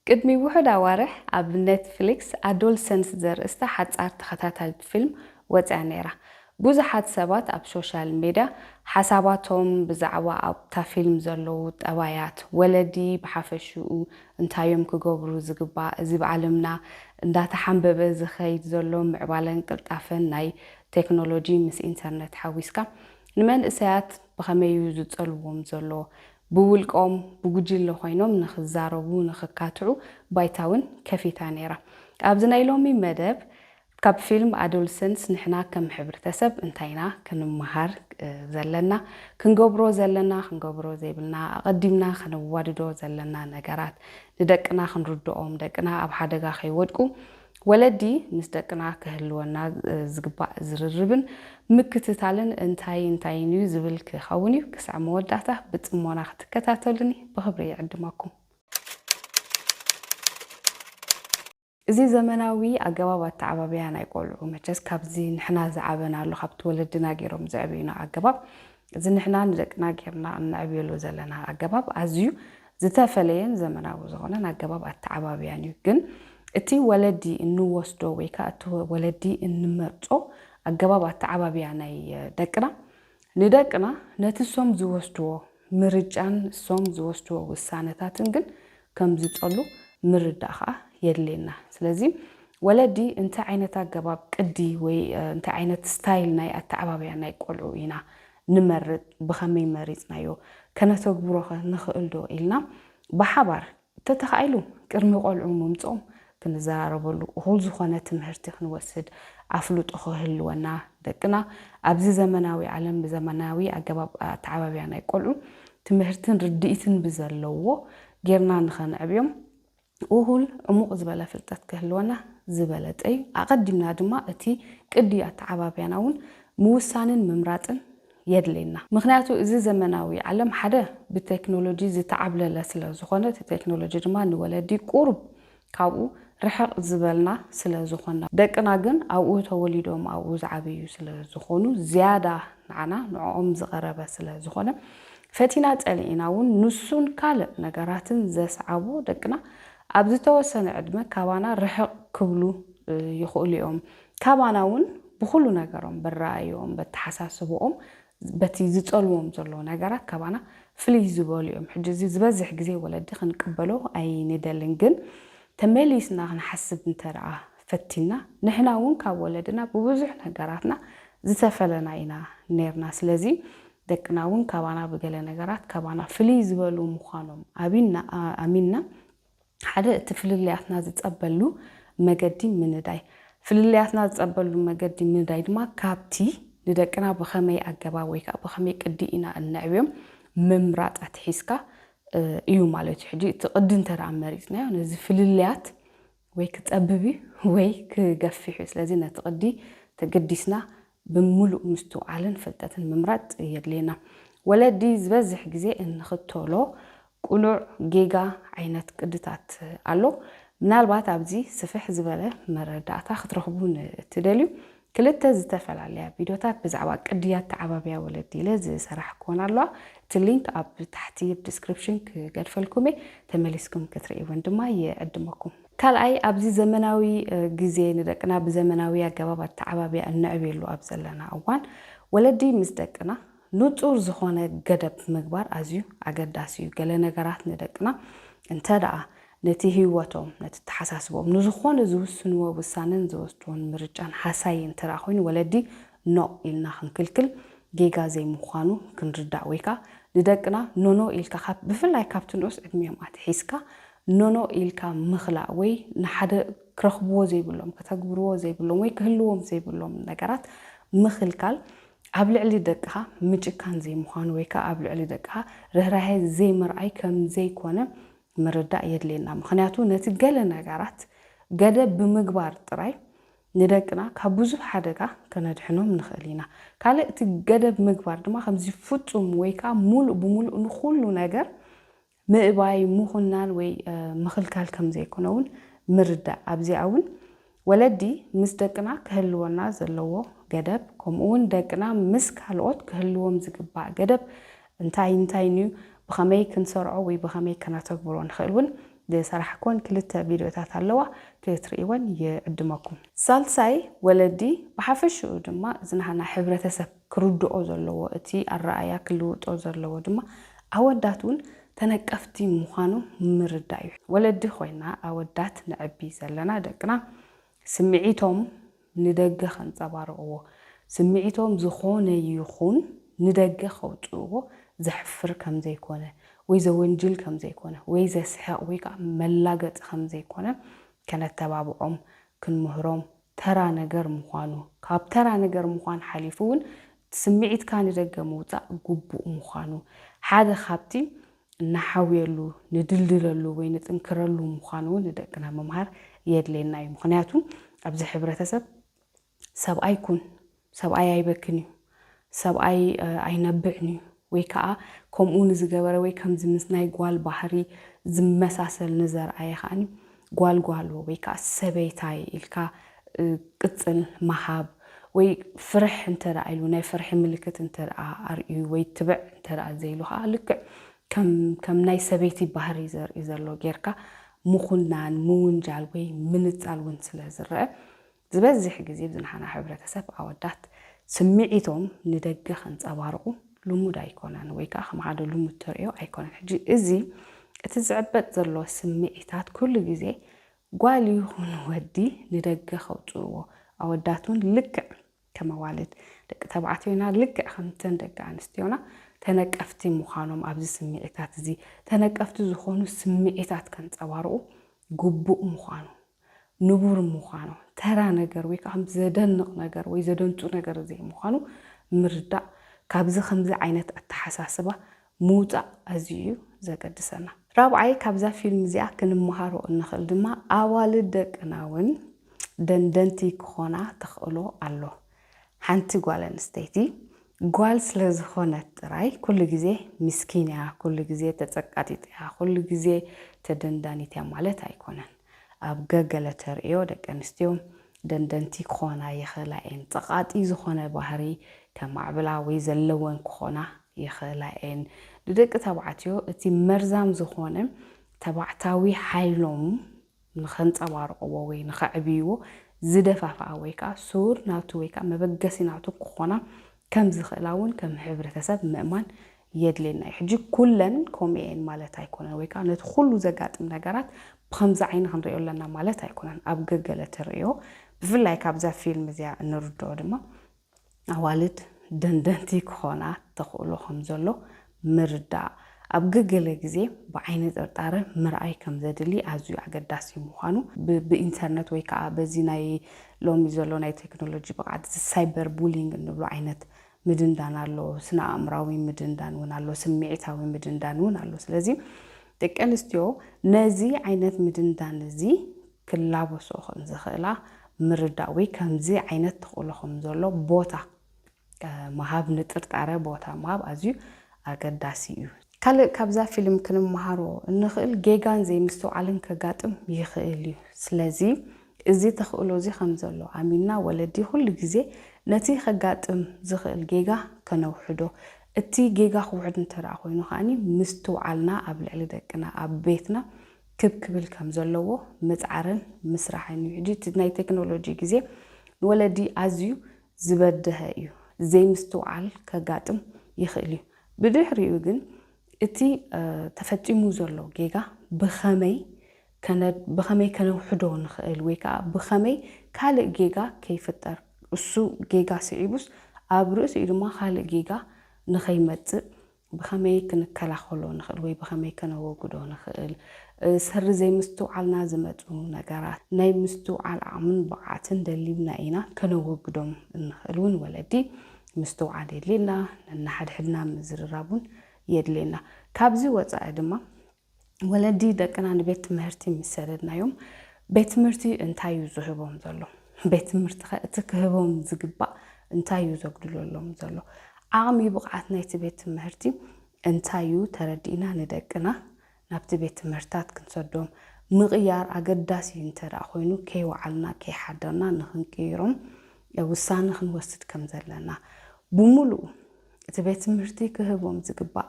ቅድሚ ውሕድ ኣዋርሕ ኣብ ኔትፍሊክስ ኣዶልሰንስ ዘርእስታ ሓጻር ተኸታታሊት ፊልም ወፅያ ነይራ። ብዙሓት ሰባት ኣብ ሶሻል ሚድያ ሓሳባቶም ብዛዕባ ኣብታ ፊልም ዘለዉ ጠባያት ወለዲ ብሓፈሽኡ እንታዮም ክገብሩ ዝግባእ እዚ ብዓለምና እንዳተሓንበበ ዝኸይድ ዘሎ ምዕባለን ቅልጣፈን ናይ ቴክኖሎጂ ምስ ኢንተርኔት ሓዊስካ ንመንእሰያት ብኸመይ እዩ ዝጸልዎም ዘሎ ብውልቆም ብጉጅለ ኮይኖም ንኽዛረቡ ንኽካትዑ ባይታውን ከፊታ ነይራ። ኣብዚ ናይ ሎሚ መደብ ካብ ፊልም ኣዶልሰንስ ንሕና ከም ሕብረተሰብ እንታይና ክንመሃር ዘለና ክንገብሮ ዘለና ክንገብሮ ዘይብልና ኣቐዲምና ክንዋድዶ ዘለና ነገራት ንደቅና ክንርድኦም ደቅና ኣብ ሓደጋ ከይወድቁ ወለዲ ምስ ደቅና ክህልወና ዝግባእ ዝርርብን ምክትታልን እንታይ እዩ ዝብል ክኸውን እዩ። ክሳዕ መወዳእታ ብጽሞና ክትከታተሉኒ ብኽብሪ ይዕድመኩም። እዚ ዘመናዊ ኣገባብ ኣተዓባብያ ናይ ቆልዑ መቸስ ካብዚ ንሕና ዝዓበናሉ ካብቲ ወለድና ገይሮም ዘዕብዩና ኣገባብ እዚ ንሕና ንደቅና ጌርና እንዕብየሉ ዘለና ኣገባብ ኣዝዩ ዝተፈለየን ዘመናዊ ዝኾነን ኣገባብ ኣተዓባብያን እዩ። ግን እቲ ወለዲ እንወስዶ ወይ ከዓ እቲ ወለዲ እንመርጾ ኣገባብ ኣተዓባብያ ናይ ደቅና ንደቅና ነቲ ሶም ዝወስድዎ ምርጫን ሶም ዝወስድዎ ውሳነታትን ግን ከም ዝጸሉ ምርዳእ ከዓ የድልየና። ስለዚ ወለዲ እንታይ ዓይነት ኣገባብ ቅዲ ወይ እንታይ ዓይነት ስታይል ናይ ኣተዓባብያ ናይ ቆልዑ ኢና ንመርጥ ብኸመይ መሪጽናዮ ከነተግብሮ ንኽእል ዶ ኢልና ብሓባር ተተኻኢሉ ቅድሚ ቆልዑ ምምጾም ክንዘራረበሉ እኹል ዝኾነ ትምህርቲ ክንወስድ ኣፍልጦ ክህልወና ደቅና ኣብዚ ዘመናዊ ዓለም ብዘመናዊ ኣገባብ ኣተዓባብያ ናይ ቆልዑ ትምህርትን ርድኢትን ብዘለዎ ጌርና ንኸንዕብዮም እኹል ዕሙቕ ዝበለ ፍልጠት ክህልወና ዝበለጠ እዩ። ኣቐዲምና ድማ እቲ ቅዲ ኣተዓባብያና እውን ምውሳንን ምምራጥን የድልየና። ምክንያቱ እዚ ዘመናዊ ዓለም ሓደ ብቴክኖሎጂ ዝተዓብለለ ስለ ዝኾነ እቲ ቴክኖሎጂ ድማ ንወለዲ ቁሩብ ካብኡ ርሕቕ ዝበልና ስለ ዝኾነ ደቅና ግን ኣብኡ ተወሊዶም ኣብኡ ዝዓበዩ ስለ ዝኾኑ ዝያዳ ንዓና ንዕኦም ዝቐረበ ስለ ዝኾነ ፈቲና ጸሊእና እውን ንሱን ካልእ ነገራትን ዘስዓቡ ደቅና ኣብ ዝተወሰነ ዕድመ ካባና ርሕቕ ክብሉ ይኽእሉ እዮም። ካባና እውን ብኩሉ ነገሮም ብረኣዮም በተሓሳስቦኦም በቲ ዝጸልዎም ዘለዎ ነገራት ካባና ፍልይ ዝበሉ እዮም። ሕጂ እዚ ዝበዝሕ ግዜ ወለዲ ክንቅበሎ ኣይንደልን። ግን ተመሊስና ክንሓስብ እንተደኣ ፈቲና ንሕና እውን ካብ ወለድና ብብዙሕ ነገራትና ዝተፈለና ኢና ነርና። ስለዚ ደቅና እውን ካባና ብገለ ነገራት ካባና ፍልይ ዝበሉ ምዃኖም ኣሚንና ሓደ እቲ ፍልልያትና ዝጸበሉ መገዲ ምንዳይ ፍልልያትና ዝጸበሉ መገዲ ምንዳይ ድማ ካብቲ ንደቅና ብኸመይ ኣገባብ ወይ ከዓ ብኸመይ ቅዲ ኢና እንዕብዮም ምምራጥ ኣትሒዝካ እዩ ማለት እዩ። ሕጂ እቲ ቅዲ እንተደኣ መሪፅናዮ ነዚ ፍልልያት ወይ ክጸብብ ወይ ክገፊሕ እዩ። ስለዚ ነቲ ቅዲ ተገዲስና ብምሉእ ምስትውዓልን ፍልጠትን ምምራጥ የድልየና። ወለዲ ዝበዝሕ ግዜ እንኽተሎ ቁኑዕ ጌጋ ዓይነት ቅድታት ኣሎ። ምናልባት ኣብዚ ስፍሕ ዝበለ መረዳእታ ክትረኽቡ ትደልዩ ክልተ ዝተፈላለያ ቪድዮታት ብዛዕባ ቅድያት ተዓባብያ ወለዲ ኢለ ዝሰራሕ ክኾን ኣለዋ። እቲ ሊንክ ኣብ ታሕቲ ዲስክሪፕሽን ክገድፈልኩም ተመሊስኩም ክትርእይውን ድማ ይዕድመኩም። ካልኣይ ኣብዚ ዘመናዊ ግዜ ንደቅና ብዘመናዊ ኣገባብ ኣተዓባብያ እንዕብየሉ ኣብ ዘለና እዋን ወለዲ ምስ ደቅና ንጹር ዝኾነ ገደብ ምግባር ኣዝዩ ኣገዳሲ እዩ። ገለ ነገራት ንደቅና እንተደኣ ነቲ ህይወቶም ነቲ ተሓሳስቦም ንዝኾነ ዝውስንዎ ውሳነን ዝወስድዎን ምርጫን ሓሳይ እንተደኣ ኮይኑ ወለዲ ኖ ኢልና ክንክልክል ጌጋ ዘይምዃኑ ክንርዳእ ወይ ከዓ ንደቅና ኖኖ ኢልካ ብፍላይ ካብቲ ንኡስ ዕድሜኦም ኣትሒዝካ ኖኖ ኢልካ ምኽላእ ወይ ንሓደ ክረኽብዎ ዘይብሎም ከተግብርዎ ዘይብሎም ወይ ክህልዎም ዘይብሎም ነገራት ምኽልካል ኣብ ልዕሊ ደቅኻ ምጭካን ዘይምዃኑ ወይ ከዓ ኣብ ልዕሊ ደቅኻ ርህራሄ ዘይምርኣይ ከም ዘይኮነ ምርዳእ የድልየና። ምክንያቱ ነቲ ገለ ነገራት ገደብ ብምግባር ጥራይ ንደቅና ካብ ብዙሕ ሓደጋ ከነድሕኖም ንኽእል ኢና። ካልእ እቲ ገደብ ምግባር ድማ ከምዚ ፍጹም ወይ ከዓ ሙሉእ ብምሉእ ንኹሉ ነገር ምእባይ ምኹናን ወይ ምኽልካል ከም ዘይኮነ እውን ምርዳእ። ኣብዚኣ እውን ወለዲ ምስ ደቅና ክህልወና ዘለዎ ገደብ ከምኡውን ደቅና ምስ ካልኦት ክህልዎም ዝግባእ ገደብ እንታይ እዩ ብኸመይ ክንሰርዖ ወይ ብኸመይ ከነተግብሮ ንኽእል እውን دي صراحة كون كلتا فيديوهات علوا كتريوان يقدمكم سالساي ولدي بحفشو دما زنحنا حبرتسب كردو زلوا اتي الرأيا كلو زلوا دما أوداتون تنقفتي مخانو مردايو ولدي خوينا أودات نعبي زلنا دقنا سمعيتهم ندق خنصبارقو سمعيتهم زخونه يخون ندق خوطو زحفر كم زي كونه ويزا ونجل كم زي كونه ويزا سحق ويقع ملاقت كم زي كونه كانت تبابعهم كن مهروم ترى نجر مخانو كاب ترى نجر مخان حليفون سمعيت كان ندق موتا قبو مخانو هذا خابتي نحاولو ندلدللو وينتنكرلو مخانو ندقنا ممهر يدلينا مخنياتو أبز حبرتسب سب أيكون سب أي بكني سب أي نبعني ويكا كم أونز جبرة ويكم زمسنا يقال بحري زمساسل نزر أي خاني قال ويكا سبيتاي إلكا قتل محاب وي فرح انت رأيلو ناي فرح ملكة انت رأي ويتبع انت رأي زيلوها لك كم ناي سبيتي بحري إزر لو جيركا مخنان مونجال وي منتال ونسلا زرع زبزح جزي بزنحنا حبرتسب أودات سمعيتهم ندق خنصبارقو لمود أيكونان ويكا خم عادو لمود تريو أيكونان حجي إزي اتزعبت زلو سمعيتات كل جزي قالي يخون ودي ندق خوطوو أوداتون لك كما والد دق تبعتينا لك خمتن دق عنستيونا تنقفتي مخانوم أبز سمعيتات زي تنقفتي زخونو سمعيتات كنصبارقو قبو مخانو نبور مخانو ترى نجار ويك عم زدنق نجار ويزدنتو نجار زي مخانو مردا كابز خمزة عينت التحساسبة موتا أزيو زقدسنا رابعي كابزا فيلم زي كن مهارو النخل دما أوالدك ناون دندنتي كخونا تخلو الله حنتي قوالن ستيتي قوال سلز خونت راي كل جزء مسكينة كل جزء تتسقطي كل جزء تدنداني تمالت هيكونن أبجعل تريو دك أنستيوم دندنتي كخونا يخلعين تقاطي زخونا بحري كمعبلا ويزلون كخونا يخلعين دك تبعتيو تي مرزام زخونا تبعتاوي حيلهم نخنت أبارقو وي نخعبيو زدفافا ويكا سور ناوتو ويكا مبقسي ناوتو كخونا كم زخلاون كم حبرتسب مأمان يدلنا يحجي كلن كومين مالتا يكونن ويكا ندخلو زقات من نجارات بخمسة عين خمسة يقول لنا مالتا يكونن أبجعل تريو بفلا يكابزا فيلم زي نردو دما أوالد دندنتي كخونا تخلو خمزلو مردا أبجعل جزء بعين الأرطار مرأي كم زدلي عزو عقداسي مخانو بإنترنت ويكا بزيناي لو ميزولو ناي تكنولوجي بقعد السايبر بولينج نبلو عينت مدندان አሎ ስና አምራዊ መድንዳን ወናሎ ስሜታዊ መድንዳን ወናሎ ስለዚህ ተቀንስቲዮ ነዚ አይነት መድንዳን እዚ ክላበሶ ኸን ዝኽላ ምርዳዊ ከምዚ አይነት ተቆለኹም ዘሎ ቦታ ማሃብ ንጥርጣረ ቦታ ማሃብ አዝዩ አገዳሲ እዩ ካለ ካብዛ ፊልም ክንመሃሮ እንኽእል ጌጋን ዘይምስተዓልን ከጋጥም ይኽእል እዩ ስለዚህ እዚ ተኽእሎ እዚ ከም ዘሎ አሚና ወለዲ ሁሉ ግዜ ነቲ خጋጥም ዝኽእል ጌጋ ከነውሕዶ እቲ ጌጋ ክውሕድ እንተራ ኮይኑ ኻኒ ምስተውዓልና ኣብ ልዕሊ ደቅና ኣብ ቤትና ክብክብል ከም ዘለዎ መጽዓርን ምስራሕን ይሕጂ ናይ ቴክኖሎጂ ግዜ ወለዲ ኣዝዩ ዝበደኸ እዩ ዘይምስተውዓል ከጋጥም ይኽእል እዩ ብድሕሪኡ ግን እቲ ተፈጢሙ ዘሎ ጌጋ بخمي كانوا حدون خيل ويكا بخمي كالق جيجا كيفتر السو جيجا سعيبوس عبروس إدما خالق جيجا نخيمت بخمي كن كلا خلو نخيل وي بخمي كانوا وجودو نخيل سر زي مستوعل نازمت ونجارات ناي مستوعل عمن بعتن دليلنا إينا كانوا وجودهم نخيلون ولدي مستوعل لنا لأن حدنا مزر رابون يدلنا كابزي وتعدما ولدي دكنا نبيت مهرتي مسردنا يوم بيت مرتي انتايو زهبهم زلو بيت مرتي تكهبهم زقبا انتايو زقدلو لهم زلو عامي بقعتنا يتبيت مهرتي انتايو تردينا ندكنا نبت بيت مرتات كنصدوم مغيار أقداسي انترا خوينو كي وعلنا كي حدرنا نخنكيرهم وسان نوسد كم زلنا بملو تبيت مرتي كهبهم زقبا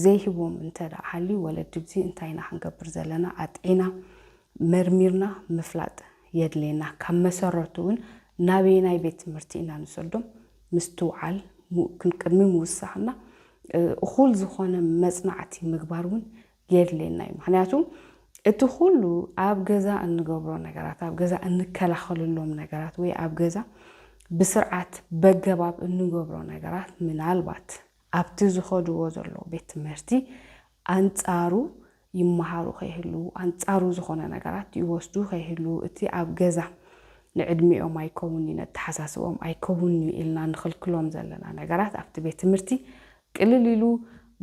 ዘይህቦም እንተ ደኣ ሓሊ ወለዲ ብዚ እንታይና ክንገብር ዘለና ኣጥዒና መርሚርና ምፍላጥ የድልየና ካብ መሰረቱ እውን ናበየናይ ቤት ትምህርቲ ኢና ንሰዶም ምስትውዓል ቅድሚ ምውሳኽና እኹል ዝኾነ መጽናዕቲ ምግባር እውን የድልየና እዩ ምክንያቱ እቲ ኩሉ ኣብ ገዛ እንገብሮ ነገራት ኣብ ገዛ እንከላኸለሎም ነገራት ወይ ኣብ ገዛ ብስርዓት በገባብ እንገብሮ ነገራት ምናልባት ኣብቲ ዝኸድዎ ዘሎ ቤት ትምህርቲ አንጻሩ ይመሃሩ ከይህሉ አንጻሩ ዝኾነ ነገራት ይወስዱ ከይህሉ እቲ ኣብ ገዛ ንዕድሚኦም ኣይከውን ነተሓሳስቦም ኣይከውን ኢልና ንኽልክሎም ዘለና ነገራት ኣብቲ ቤት ትምህርቲ ቅልል ኢሉ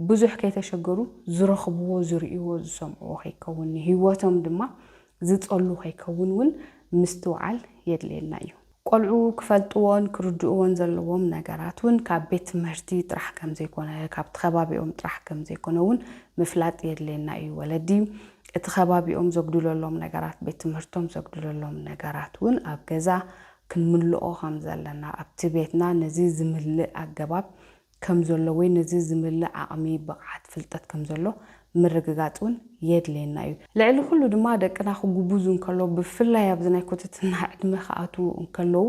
ብዙሕ ከይተሸገሩ ዝረኽብዎ ዝርእይዎ ዝሰምዕዎ ከይከውን ህይወቶም ድማ ዝጸሉ ከይከውን እውን ምስትውዓል የድልየና እዩ ቆልዑ ክፈልጥዎን ክርድእዎን ዘለዎም ነገራት እውን ካብ ቤት ትምህርቲ ጥራሕ ከም ዘይኮነ ካብ ተኸባቢኦም ጥራሕ ከም ዘይኮነ እውን ምፍላጥ የድልየና እዩ ወለዲ እቲ ከባቢኦም ዘግድለሎም ነገራት ቤት ትምህርቶም ዘግድለሎም ነገራት እውን ኣብ ገዛ ክንምልኦ ከም ዘለና ኣብቲ ቤትና ነዚ ዝምልእ ኣገባብ ከም ዘሎ ወይ ነዚ ዝምልእ ዓቕሚ ብቕዓት ፍልጠት ከም ዘሎ ምርግጋጽ እውን የድልየና እዩ ልዕሊ ኩሉ ድማ ደቅና ክጉቡዙ እንከሎ ብፍላይ ኣብዚ ናይ ኮተትና ዕድመ ከኣትዉ እንከለዉ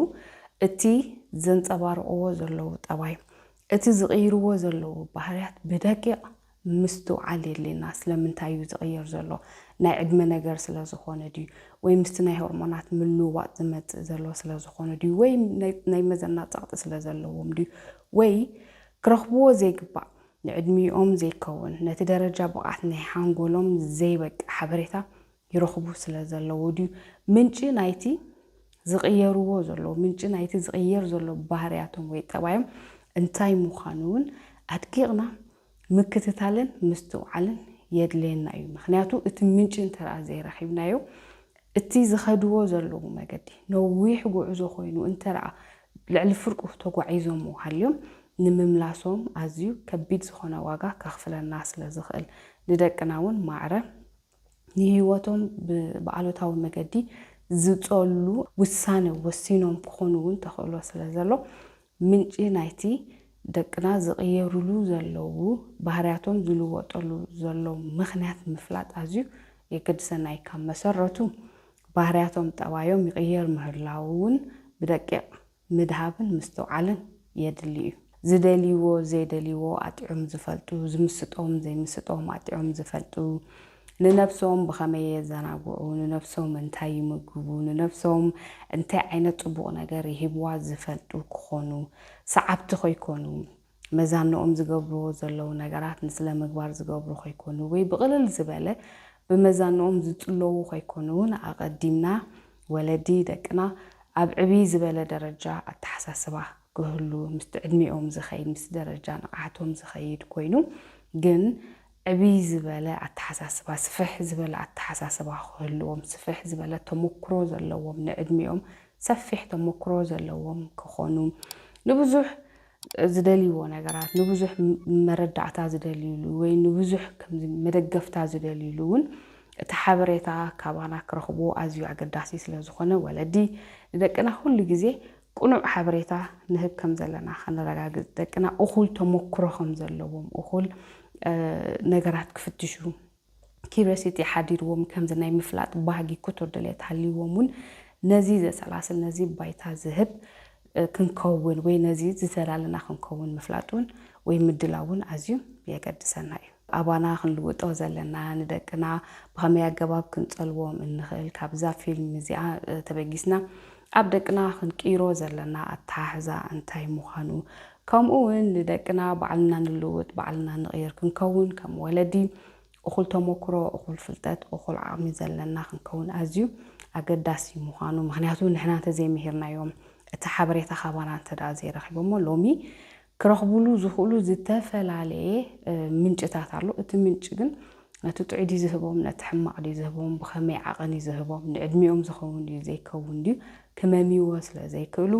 እቲ ዘንጸባርቕዎ ዘለዉ ጠባይ እቲ ዝቕይርዎ ዘለዉ ባህርያት ብደቂቕ ምስትውዓል የድልየና ስለምንታይ እዩ ዝቕየር ዘሎ ናይ ዕድመ ነገር ስለ ዝኾነ ድዩ ወይ ምስቲ ናይ ሆርሞናት ምልውዋጥ ዝመጽእ ዘሎ ስለ ዝኾነ ድዩ ወይ ናይ መዘናጸቕጢ ስለ ዘለዎም ድዩ ወይ ክረኽብዎ ዘይግባእ ንዕድሚኦም ዘይከውን ነቲ ደረጃ ብቕዓት ናይ ሓንጎሎም ዘይበቅዕ ሓበሬታ ይረኽቡ ስለ ዘለዎ ድዩ ምንጪ ናይቲ ዝቕየርዎ ዘሎ ምንጪ ናይቲ ዝቕየር ዘሎ ባህርያቶም ወይ ጠባዮም እንታይ ምዃኑ እውን ኣድቂቕና ምክትታልን ምስትውዓልን የድልየና እዩ ምክንያቱ እቲ ምንጪ እንተረኣ ዘይረኺብናዮ እቲ ዝኸድዎ ዘለዉ መገዲ ነዊሕ ጉዕዞ ኮይኑ እንተረኣ ልዕሊ ፍርቁ ተጓዒዞም ሃልዮም ንምምላሶም ኣዝዩ ከቢድ ዝኾነ ዋጋ ከኽፍለና ስለ ዝኽእል ንደቅና እውን ማዕረ ንህይወቶም ብኣሎታዊ መገዲ ዝጸሉ ውሳነ ወሲኖም ክኾኑ እውን ተኽእሎ ስለ ዘሎ ምንጪ ናይቲ ደቅና ዝቕየሩሉ ዘለዉ ባህርያቶም ዝልወጠሉ ዘሎ ምኽንያት ምፍላጥ ኣዝዩ የገድሰና እዩ ካብ መሰረቱ ባህርያቶም ጠባዮም ይቕየር ምህላው እውን ብደቂቕ ምድሃብን ምስትውዓልን የድሊ እዩ ዝደልይዎ ዘይደልይዎ ኣጥዕም ዝፈልጡ ዝምስጦም ዘይምስጦም ኣጥዕም ዝፈልጡ ንነፍሶም ብኸመይ የዘናግዑ ንነፍሶም እንታይ ይምግቡ ንነፍሶም እንታይ ዓይነት ጽቡቕ ነገር ይሂብዋ ዝፈልጡ ክኾኑ ሰዓብቲ ከይኮኑ መዛንኦም ዝገብርዎ ዘለዉ ነገራት ንስለ ምግባር ዝገብሩ ከይኮኑ ወይ ብቕልል ዝበለ ብመዛንኦም ዝጽለዉ ከይኮኑ ኣቐዲምና ወለዲ ደቅና ኣብ ዕብይ ዝበለ ደረጃ ኣተሓሳስባ ክህሉ ምስቲ ዕድሚኦም ዝኸይድ ምስ ደረጃ ንቕዓቶም ዝኸይድ ኮይኑ ግን ዕብይ ዝበለ ኣተሓሳስባ ስፍሕ ዝበለ ኣተሓሳስባ ክህልዎም ስፍሕ ዝበለ ተሞክሮ ዘለዎም ንዕድሚኦም ሰፊሕ ተሞክሮ ዘለዎም ክኾኑ ንብዙሕ ዝደልይዎ ነገራት ንብዙሕ መረዳዕታ ዝደልይሉ ወይ ንብዙሕ ከምዚ መደገፍታ ዝደልይሉ እውን እቲ ሓበሬታ ካባና ክረኽቦ ኣዝዩ ኣገዳሲ ስለ ዝኾነ ወለዲ ንደቅና ኩሉ ግዜ ቁኑዕ ሓበሬታ ንህብ ከም ዘለና ከነረጋግጽ ደቅና እኹል ተሞክሮ ከም ዘለዎም እኹል ነገራት ክፍትሹ ኪሪዮሲቲ ሓዲድዎም ከምዚ ናይ ምፍላጥ ባህጊ ኩቱር ድሌት ሃልይዎም እውን ነዚ ዘሰላስል ነዚ ባይታ ዝህብ ክንከውን ወይ ነዚ ዝተላለና ክንከውን ምፍላጡን ወይ ምድላውን ኣዝዩ የገድሰና እዩ ኣባና ክንልውጦ ዘለና ንደቅና ብኸመይ ኣገባብ ክንጸልዎም እንኽእል ካብዛ ፊልም እዚኣ ተበጊስና ኣብ ደቅና ክንቂሮ ዘለና ኣተሓሕዛ እንታይ ምዃኑ ከምኡ እውን ንደቅና ባዕልና ንልውጥ ባዕልና ንቕይር ክንከውን ከም ወለዲ እኹል ተሞክሮ እኹል ፍልጠት እኹል ዓቕሚ ዘለና ክንከውን ኣዝዩ ኣገዳሲ ምዃኑ ምክንያቱ ንሕና እንተዘይምሂርናዮም እቲ ሓበሬታ ካባና እንተዳ ዘይረኺቦሞ ሎሚ ክረኽብሉ ዝኽእሉ ዝተፈላለየ ምንጭታት ኣሎ እቲ ምንጭ ግን ነቲ ጥዑይ ድዩ ዝህቦም ነቲ ሕማቕ ድዩ ዝህቦም ብኸመይ ዓቐን ዝህቦም ንዕድሚኦም ዝኸውን ድዩ ዘይከውን ድዩ ክመሚዎ ስለ ዘይክእሉ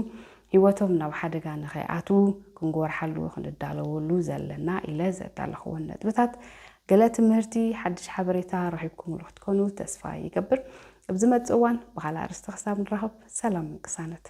ህይወቶም ናብ ሓደጋ ንኸይኣትዉ ክንጎርሓሉ ክንዳለወሉ ዘለና ኢለ ዘዳለኽዎን ነጥብታት ገለ ትምህርቲ ሓድሽ ሓበሬታ ረኺብኩምሉ ክትኮኑ ተስፋ ይገብር ኣብ ዝመጽእ እዋን ብኻልእ ኣርእስቲ ክሳብ ንራኸብ ሰላም ቅሳነት